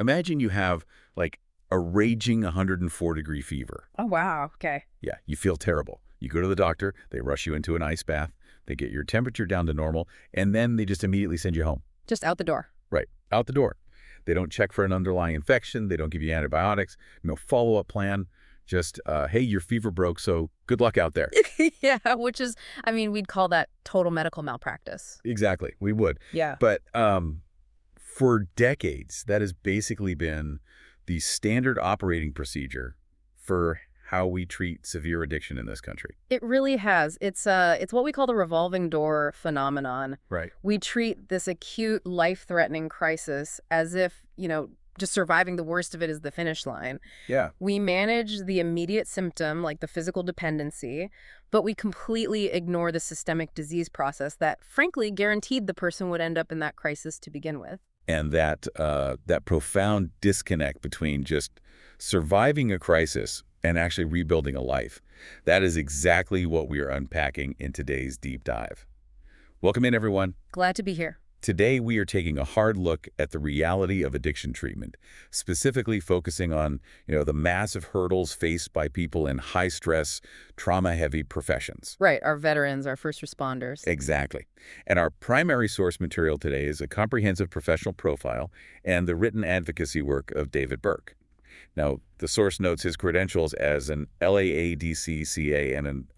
Imagine you have like a raging 104-degree fever. Oh, wow. Okay. Yeah, you feel terrible. You go to the doctor, they rush you into an ice bath, they get your temperature down to normal, and then they just immediately send you home. Just out the door. Right, out the door. They don't check for an underlying infection. They don't give you antibiotics. No follow-up plan. Just, hey, your fever broke, so good luck out there. Yeah, which is, I mean, we'd call that total medical malpractice. Exactly, we would. Yeah. But for decades, that has basically been the standard operating procedure for how we treat severe addiction in this country. It really has. It's what we call the revolving door phenomenon. Right. We treat this acute, life-threatening crisis as if, just surviving the worst of it is the finish line. Yeah. We manage the immediate symptom, like the physical dependency, but we completely ignore the systemic disease process that, frankly, guaranteed the person would end up in that crisis to begin with. And that profound disconnect between just surviving a crisis and actually rebuilding a life, that is exactly what we are unpacking in today's deep dive. Welcome in, everyone. Glad to be here. Today, we are taking a hard look at the reality of addiction treatment, specifically focusing on, the massive hurdles faced by people in high-stress, trauma-heavy professions. Right, our veterans, our first responders. Exactly. And our primary source material today is a comprehensive professional profile and the written advocacy work of David Burke. Now, the source notes his credentials as an LAADC-CA and an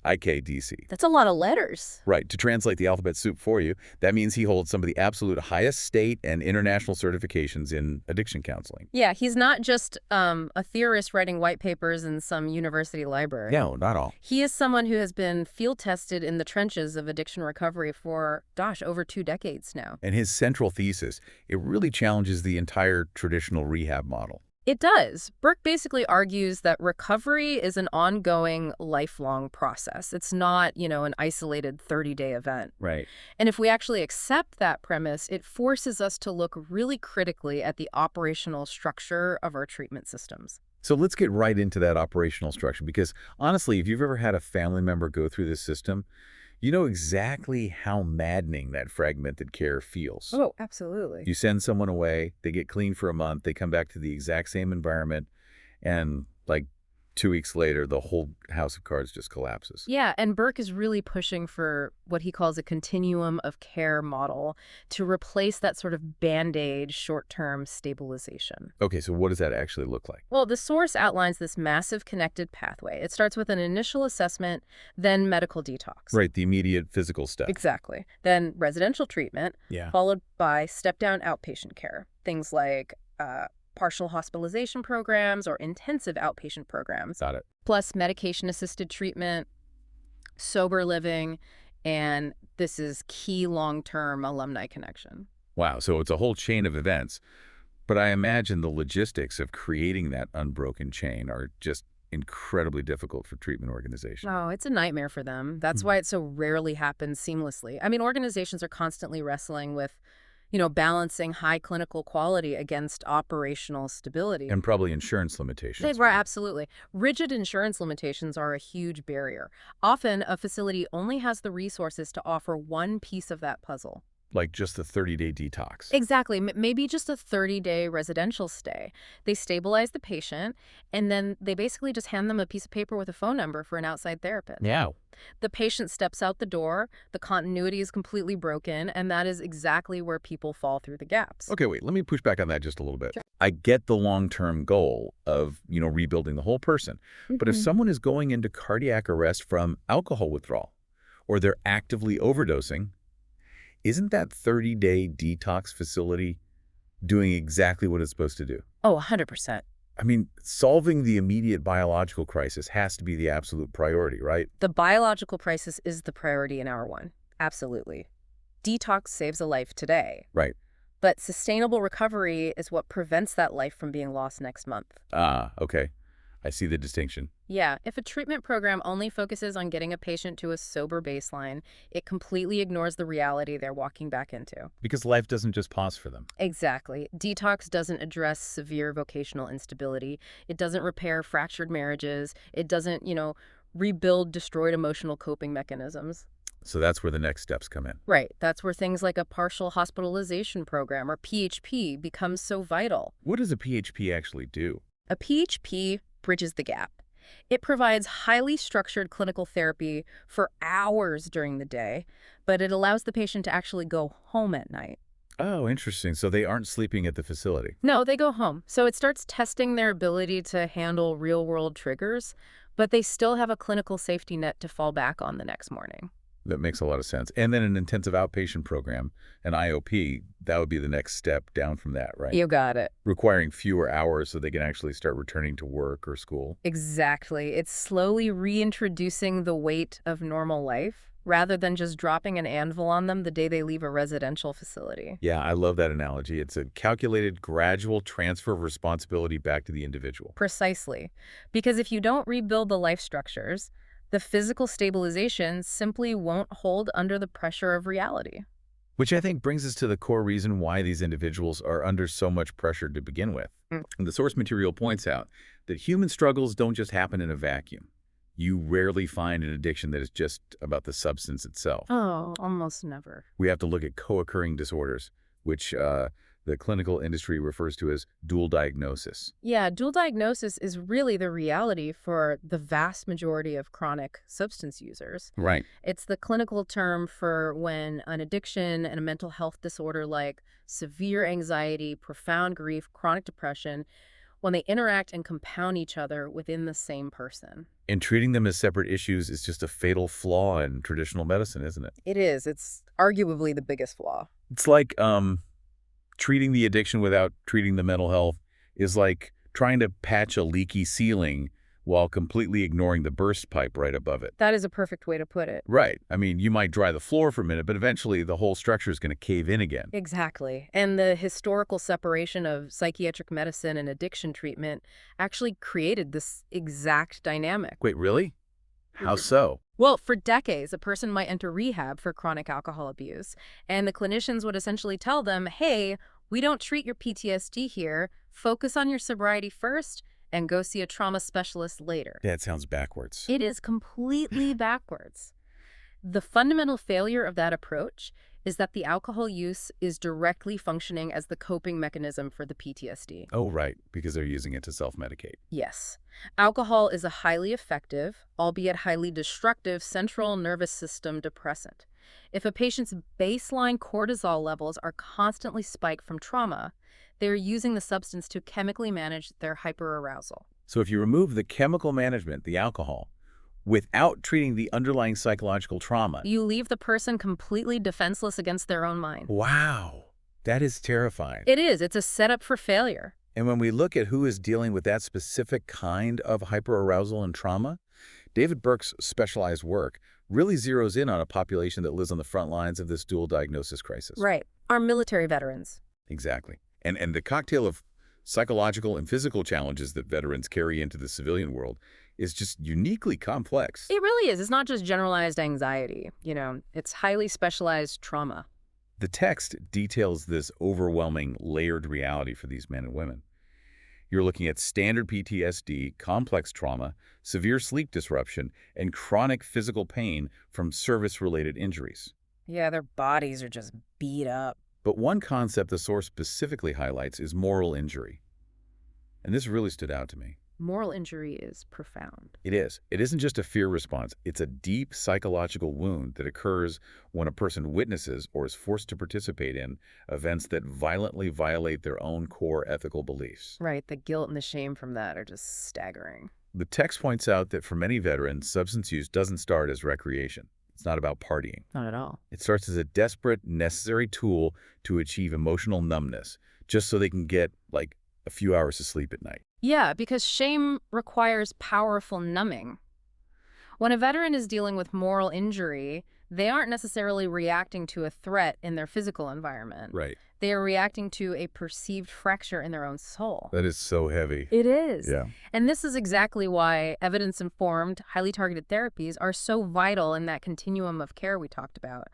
ICADC. That's a lot of letters. Right. To translate the alphabet soup for you, that means he holds some of the absolute highest state and international certifications in addiction counseling. Yeah, he's not just a theorist writing white papers in some university library. No, not all. He is someone who has been field tested in the trenches of addiction recovery for, over 2 decades now. And his central thesis, it really challenges the entire traditional rehab model. It does. Burke basically argues that recovery is an ongoing, lifelong process. It's not, an isolated 30-day event. Right. And if we actually accept that premise, it forces us to look really critically at the operational structure of our treatment systems. So let's get right into that operational structure, because honestly, if you've ever had a family member go through this system, you know exactly how maddening that fragmented care feels. Oh, absolutely. You send someone away, they get clean for a month, they come back to the exact same environment, and like 2 weeks later, the whole house of cards just collapses. Yeah, and Burke is really pushing for what he calls a continuum of care model to replace that sort of Band-Aid short-term stabilization. Okay, so what does that actually look like? Well, the source outlines this massive connected pathway. It starts with an initial assessment, then medical detox. Right, the immediate physical step. Exactly. Then residential treatment, followed by step-down outpatient care. Things like partial hospitalization programs or intensive outpatient programs. Got it. Plus medication-assisted treatment, sober living, and this is key long-term alumni connection. Wow, so it's a whole chain of events. But I imagine the logistics of creating that unbroken chain are just incredibly difficult for treatment organizations. Oh, it's a nightmare for them. That's why it so rarely happens seamlessly. I mean, organizations are constantly wrestling with balancing high clinical quality against operational stability. And probably insurance limitations. Right, absolutely. Rigid insurance limitations are a huge barrier. Often, a facility only has the resources to offer one piece of that puzzle. Like just the 30-day detox. Exactly. Maybe just a 30-day residential stay. They stabilize the patient, and then they basically just hand them a piece of paper with a phone number for an outside therapist. Yeah. The patient steps out the door, the continuity is completely broken, and that is exactly where people fall through the gaps. Okay, wait, let me push back on that just a little bit. Sure. I get the long-term goal of, rebuilding the whole person. But if someone is going into cardiac arrest from alcohol withdrawal, or they're actively overdosing, isn't that 30-day detox facility doing exactly what it's supposed to do? Oh, 100%. I mean, solving the immediate biological crisis has to be the absolute priority, right? The biological crisis is the priority in hour one. Absolutely. Detox saves a life today. Right. But sustainable recovery is what prevents that life from being lost next month. Ah, okay. I see the distinction. Yeah, if a treatment program only focuses on getting a patient to a sober baseline, it completely ignores the reality they're walking back into. Because life doesn't just pause for them. Exactly. Detox doesn't address severe vocational instability. It doesn't repair fractured marriages. It doesn't, rebuild destroyed emotional coping mechanisms. So that's where the next steps come in. Right. That's where things like a partial hospitalization program, or PHP, becomes so vital. What does a PHP actually do? A PHP bridges the gap. It provides highly structured clinical therapy for hours during the day, but it allows the patient to actually go home at night. Oh, interesting. So they aren't sleeping at the facility. No, they go home. So it starts testing their ability to handle real-world triggers, but they still have a clinical safety net to fall back on the next morning. That makes a lot of sense. And then an intensive outpatient program, an IOP, that would be the next step down from that, right? You got it. Requiring fewer hours so they can actually start returning to work or school. Exactly. It's slowly reintroducing the weight of normal life rather than just dropping an anvil on them the day they leave a residential facility. Yeah, I love that analogy. It's a calculated, gradual transfer of responsibility back to the individual. Precisely. Because if you don't rebuild the life structures, the physical stabilization simply won't hold under the pressure of reality. Which I think brings us to the core reason why these individuals are under so much pressure to begin with. And the source material points out that human struggles don't just happen in a vacuum. You rarely find an addiction that is just about the substance itself. Oh, almost never. We have to look at co-occurring disorders, which the clinical industry refers to as dual diagnosis. Yeah, dual diagnosis is really the reality for the vast majority of chronic substance users. Right. It's the clinical term for when an addiction and a mental health disorder like severe anxiety, profound grief, chronic depression, when they interact and compound each other within the same person. And treating them as separate issues is just a fatal flaw in traditional medicine, isn't it? It is. It's arguably the biggest flaw. It's like treating the addiction without treating the mental health is like trying to patch a leaky ceiling while completely ignoring the burst pipe right above it. That is a perfect way to put it. Right. I mean, you might dry the floor for a minute, but eventually the whole structure is going to cave in again. Exactly. And the historical separation of psychiatric medicine and addiction treatment actually created this exact dynamic. Wait, really? How so? Well, for decades, a person might enter rehab for chronic alcohol abuse, and the clinicians would essentially tell them, hey, we don't treat your PTSD here. Focus on your sobriety first and go see a trauma specialist later. That sounds backwards. It is completely backwards. The fundamental failure of that approach is that the alcohol use is directly functioning as the coping mechanism for the PTSD. Oh, right, because they're using it to self-medicate. Yes. Alcohol is a highly effective, albeit highly destructive, central nervous system depressant. If a patient's baseline cortisol levels are constantly spiked from trauma, they're using the substance to chemically manage their hyperarousal. So if you remove the chemical management, the alcohol, without treating the underlying psychological trauma, you leave the person completely defenseless against their own mind. wow, that is terrifying. It is. It's a setup for failure. And when we look at who is dealing with that specific kind of hyperarousal and trauma, David Burke's specialized work really zeroes in on a population that lives on the front lines of this dual diagnosis crisis. Right. Our military veterans. Exactly. And the cocktail of psychological and physical challenges that veterans carry into the civilian world is just uniquely complex. It really is. It's not just generalized anxiety. It's highly specialized trauma. The text details this overwhelming, layered reality for these men and women. You're looking at standard PTSD, complex trauma, severe sleep disruption, and chronic physical pain from service-related injuries. Yeah, their bodies are just beat up. But one concept the source specifically highlights is moral injury. And this really stood out to me. Moral injury is profound. It is. It isn't just a fear response. It's a deep psychological wound that occurs when a person witnesses or is forced to participate in events that violently violate their own core ethical beliefs. Right. The guilt and the shame from that are just staggering. The text points out that for many veterans, substance use doesn't start as recreation. It's not about partying. Not at all. It starts as a desperate, necessary tool to achieve emotional numbness, just so they can get, like, a few hours of sleep at night. Yeah, because shame requires powerful numbing. When a veteran is dealing with moral injury, they aren't necessarily reacting to a threat in their physical environment. Right. They are reacting to a perceived fracture in their own soul. That is so heavy. It is. Yeah. And this is exactly why evidence-informed, highly targeted therapies are so vital in that continuum of care we talked about.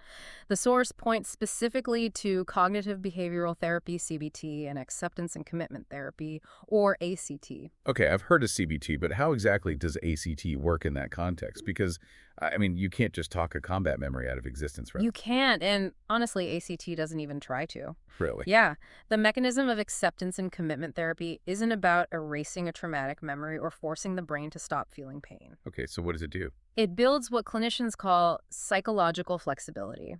The source points specifically to cognitive behavioral therapy, CBT, and acceptance and commitment therapy, or ACT. Okay, I've heard of CBT, but how exactly does ACT work in that context? Because, I mean, you can't just talk a combat memory out of existence, right? You can't, and honestly, ACT doesn't even try to. Really? Yeah, the mechanism of acceptance and commitment therapy isn't about erasing a traumatic memory or forcing the brain to stop feeling pain. Okay, so what does it do? It builds what clinicians call psychological flexibility.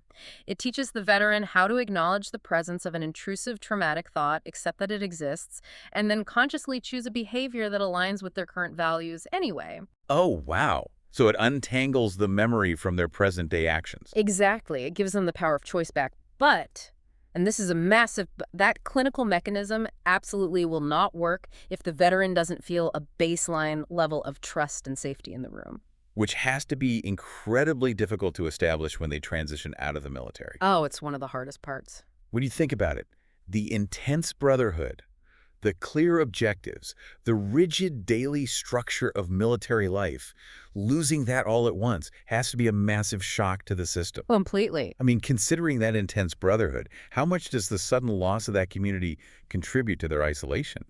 It teaches the veteran how to acknowledge the presence of an intrusive traumatic thought, accept that it exists, and then consciously choose a behavior that aligns with their current values anyway. Oh, wow. So it untangles the memory from their present-day actions. Exactly. It gives them the power of choice back. But, and this is a massive, that clinical mechanism absolutely will not work if the veteran doesn't feel a baseline level of trust and safety in the room. Which has to be incredibly difficult to establish when they transition out of the military. Oh, it's one of the hardest parts. When you think about it, the intense brotherhood, the clear objectives, the rigid daily structure of military life, losing that all at once has to be a massive shock to the system. Completely. I mean, considering that intense brotherhood, how much does the sudden loss of that community contribute to their isolation?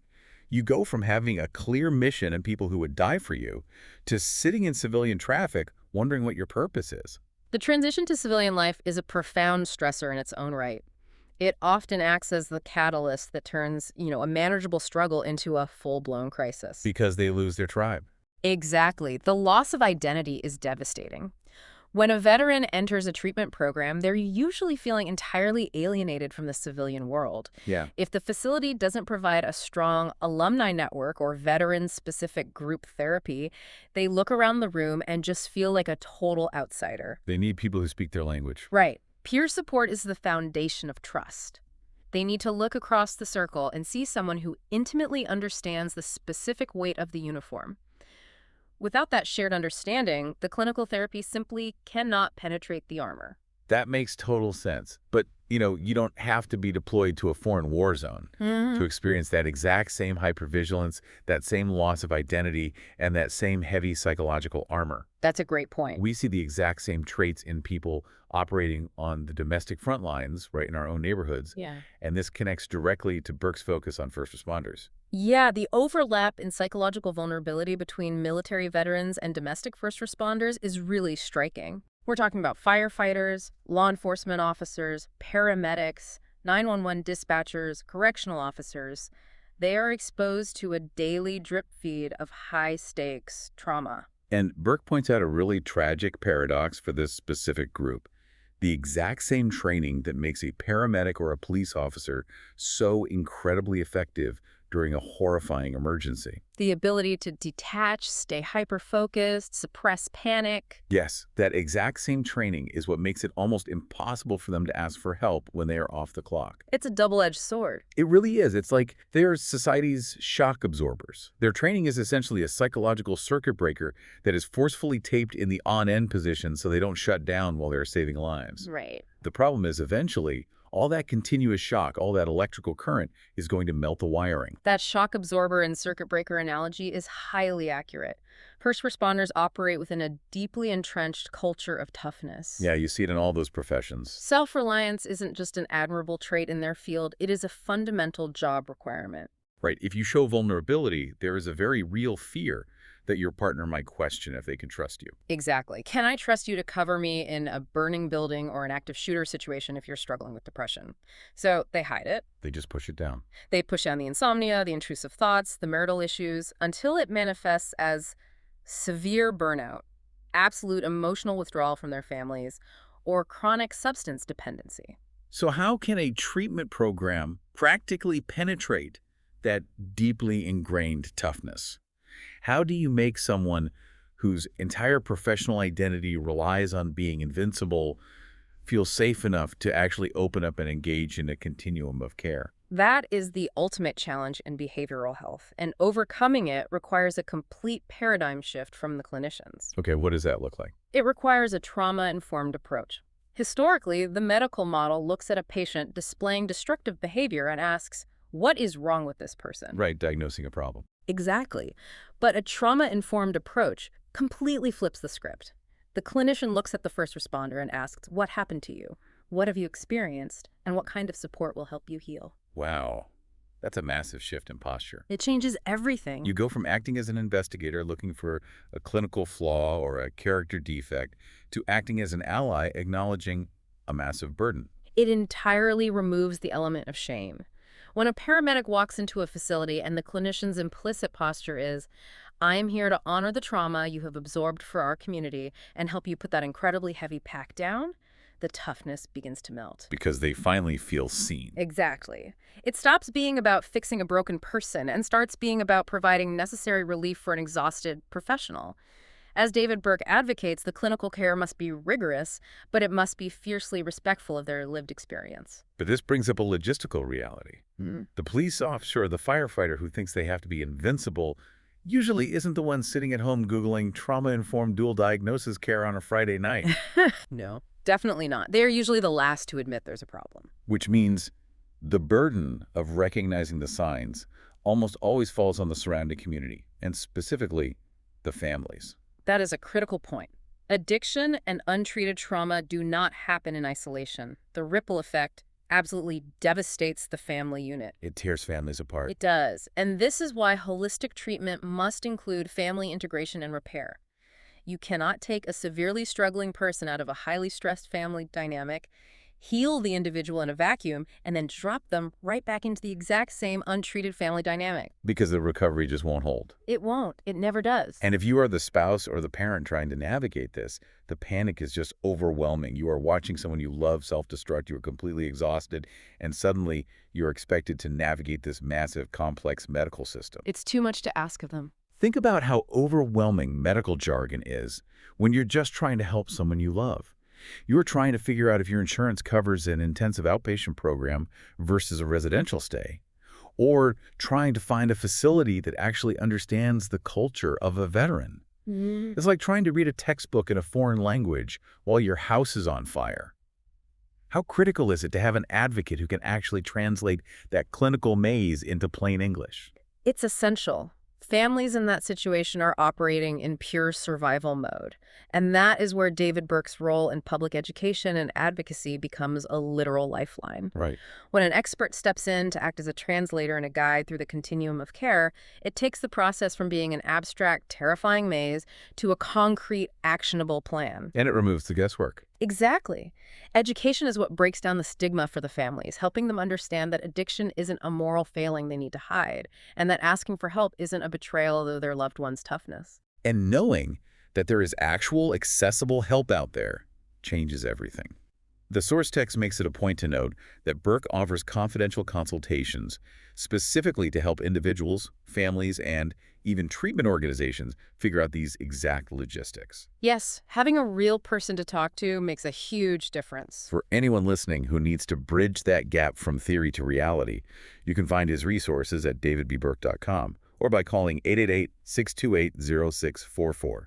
You go from having a clear mission and people who would die for you to sitting in civilian traffic wondering what your purpose is. The transition to civilian life is a profound stressor in its own right. It often acts as the catalyst that turns, a manageable struggle into a full-blown crisis. Because they lose their tribe. Exactly. The loss of identity is devastating. When a veteran enters a treatment program, they're usually feeling entirely alienated from the civilian world. Yeah. If the facility doesn't provide a strong alumni network or veteran-specific group therapy, they look around the room and just feel like a total outsider. They need people who speak their language. Right. Peer support is the foundation of trust. They need to look across the circle and see someone who intimately understands the specific weight of the uniform. Without that shared understanding, the clinical therapy simply cannot penetrate the armor. That makes total sense. But, you don't have to be deployed to a foreign war zone to experience that exact same hypervigilance, that same loss of identity, and that same heavy psychological armor. That's a great point. We see the exact same traits in people operating on the domestic front lines, right, in our own neighborhoods. Yeah. And this connects directly to Burke's focus on first responders. Yeah, the overlap in psychological vulnerability between military veterans and domestic first responders is really striking. We're talking about firefighters, law enforcement officers, paramedics, 911 dispatchers, correctional officers. They are exposed to a daily drip feed of high-stakes trauma. And Burke points out a really tragic paradox for this specific group. The exact same training that makes a paramedic or a police officer so incredibly effective during a horrifying emergency. The ability to detach, stay hyper-focused, suppress panic. Yes, that exact same training is what makes it almost impossible for them to ask for help when they are off the clock. It's a double-edged sword. It really is. It's like they are society's shock absorbers. Their training is essentially a psychological circuit breaker that is forcefully taped in the on-end position so they don't shut down while they're saving lives. Right. The problem is eventually, all that continuous shock, all that electrical current is going to melt the wiring. That shock absorber and circuit breaker analogy is highly accurate. First responders operate within a deeply entrenched culture of toughness. Yeah, you see it in all those professions. Self-reliance isn't just an admirable trait in their field, it is a fundamental job requirement. Right. If you show vulnerability, there is a very real fear that your partner might question if they can trust you. Exactly. Can I trust you to cover me in a burning building or an active shooter situation if you're struggling with depression? So they hide it. They just push it down. They push down the insomnia, the intrusive thoughts, the marital issues, until it manifests as severe burnout, absolute emotional withdrawal from their families, or chronic substance dependency. So how can a treatment program practically penetrate that deeply ingrained toughness? How do you make someone whose entire professional identity relies on being invincible feel safe enough to actually open up and engage in a continuum of care? That is the ultimate challenge in behavioral health, and overcoming it requires a complete paradigm shift from the clinicians. Okay, what does that look like? It requires a trauma-informed approach. Historically, the medical model looks at a patient displaying destructive behavior and asks, what is wrong with this person? Right, diagnosing a problem. Exactly. But a trauma-informed approach completely flips the script. The clinician looks at the first responder and asks, what happened to you? What have you experienced? And what kind of support will help you heal? Wow. That's a massive shift in posture. It changes everything. You go from acting as an investigator looking for a clinical flaw or a character defect to acting as an ally acknowledging a massive burden. It entirely removes the element of shame. When a paramedic walks into a facility and the clinician's implicit posture is, I am here to honor the trauma you have absorbed for our community and help you put that incredibly heavy pack down, the toughness begins to melt. Because they finally feel seen. Exactly. It stops being about fixing a broken person and starts being about providing necessary relief for an exhausted professional. As David Burke advocates, the clinical care must be rigorous, but it must be fiercely respectful of their lived experience. But this brings up a logistical reality. The police officer or the firefighter who thinks they have to be invincible usually isn't the one sitting at home Googling trauma-informed dual diagnosis care on a Friday night. No, definitely not. They are usually the last to admit there's a problem. Which means the burden of recognizing the signs almost always falls on the surrounding community, and specifically the families. That is a critical point. Addiction and untreated trauma do not happen in isolation. The ripple effect absolutely devastates the family unit. It tears families apart. It does. And this is why holistic treatment must include family integration and repair. You cannot take a severely struggling person out of a highly stressed family dynamic, heal the individual in a vacuum, and then drop them right back into the exact same untreated family dynamic. Because the recovery just won't hold. It won't. It never does. And if you are the spouse or the parent trying to navigate this, the panic is just overwhelming. You are watching someone you love self-destruct, you are completely exhausted, and suddenly you're expected to navigate this massive, complex medical system. It's too much to ask of them. Think about how overwhelming medical jargon is when you're just trying to help someone you love. You're trying to figure out if your insurance covers an intensive outpatient program versus a residential stay, or trying to find a facility that actually understands the culture of a veteran. It's like trying to read a textbook in a foreign language while your house is on fire. How critical is it to have an advocate who can actually translate that clinical maze into plain English? It's essential. Families in that situation are operating in pure survival mode. And that is where David Burke's role in public education and advocacy becomes a literal lifeline. Right. When an expert steps in to act as a translator and a guide through the continuum of care, it takes the process from being an abstract, terrifying maze to a concrete, actionable plan. And it removes the guesswork. Exactly. Education is what breaks down the stigma for the families, helping them understand that addiction isn't a moral failing they need to hide, and that asking for help isn't a betrayal of their loved one's toughness. And knowing that there is actual, accessible help out there changes everything. The source text makes it a point to note that Burke offers confidential consultations specifically to help individuals, families, and even treatment organizations figure out these exact logistics. Yes, having a real person to talk to makes a huge difference. For anyone listening who needs to bridge that gap from theory to reality, you can find his resources at davidbburke.com or by calling 888-628-0644.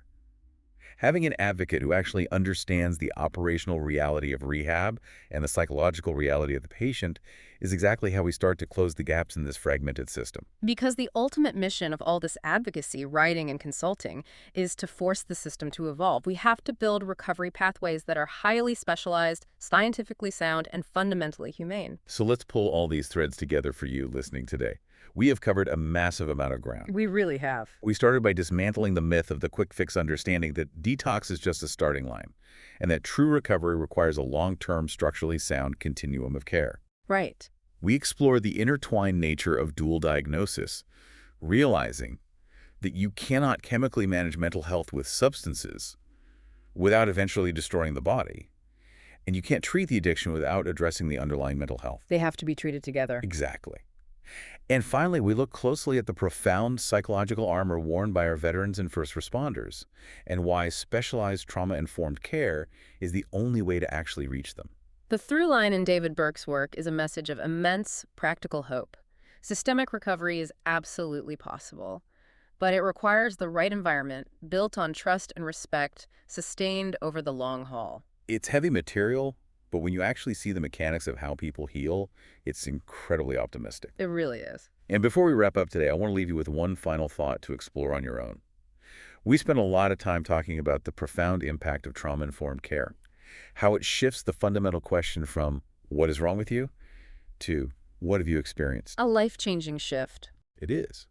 Having an advocate who actually understands the operational reality of rehab and the psychological reality of the patient is exactly how we start to close the gaps in this fragmented system. Because the ultimate mission of all this advocacy, writing, and consulting is to force the system to evolve. We have to build recovery pathways that are highly specialized, scientifically sound, and fundamentally humane. So let's pull all these threads together for you listening today. We have covered a massive amount of ground. We really have. We started by dismantling the myth of the quick fix understanding that detox is just a starting line, and that true recovery requires a long-term, structurally sound continuum of care. Right. We explore the intertwined nature of dual diagnosis, realizing that you cannot chemically manage mental health with substances without eventually destroying the body. And you can't treat the addiction without addressing the underlying mental health. They have to be treated together. Exactly. And finally, we look closely at the profound psychological armor worn by our veterans and first responders, and why specialized trauma-informed care is the only way to actually reach them. The through line in David Burke's work is a message of immense practical hope. Systemic recovery is absolutely possible, but it requires the right environment, built on trust and respect, sustained over the long haul. It's heavy material, but when you actually see the mechanics of how people heal, it's incredibly optimistic. It really is. And before we wrap up today, I want to leave you with one final thought to explore on your own. We spent a lot of time talking about the profound impact of trauma-informed care, how it shifts the fundamental question from what is wrong with you to what have you experienced. A life-changing shift. It is.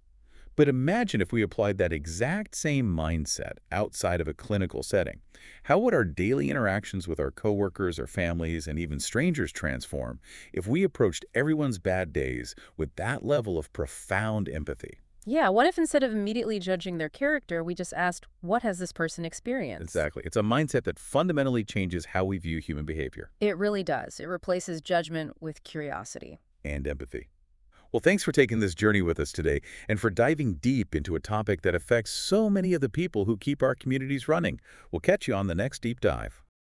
But imagine if we applied that exact same mindset outside of a clinical setting. How would our daily interactions with our coworkers, our families, and even strangers transform if we approached everyone's bad days with that level of profound empathy? Yeah, what if instead of immediately judging their character, we just asked, what has this person experienced? Exactly. It's a mindset that fundamentally changes how we view human behavior. It really does. It replaces judgment with curiosity. And empathy. Well, thanks for taking this journey with us today and for diving deep into a topic that affects so many of the people who keep our communities running. We'll catch you on the next deep dive.